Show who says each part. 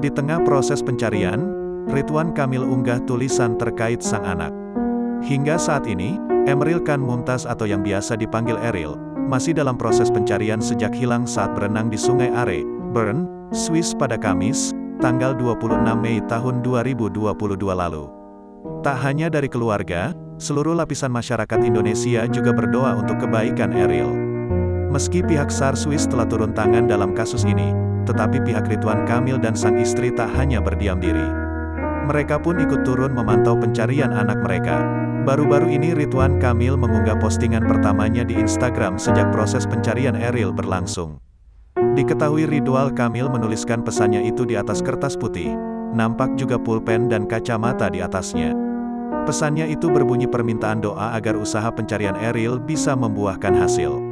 Speaker 1: Di tengah proses pencarian, Ridwan Kamil unggah tulisan terkait sang anak. Hingga saat ini, Emeril Khan Mumtaz atau yang biasa dipanggil Eril, masih dalam proses pencarian sejak hilang saat berenang di Sungai Are, Bern, Swiss pada Kamis, tanggal 26 Mei tahun 2022 lalu. Tak hanya dari keluarga, seluruh lapisan masyarakat Indonesia juga berdoa untuk kebaikan Eril. Meski pihak SAR Swiss telah turun tangan dalam kasus ini, tetapi pihak Ridwan Kamil dan sang istri tak hanya berdiam diri. Mereka pun ikut turun memantau pencarian anak mereka. Baru-baru ini Ridwan Kamil mengunggah postingan pertamanya di Instagram sejak proses pencarian Eril berlangsung. Diketahui Ridwan Kamil menuliskan pesannya itu di atas kertas putih, nampak juga pulpen dan kacamata di atasnya. Pesannya itu berbunyi permintaan doa agar usaha pencarian Eril bisa membuahkan hasil.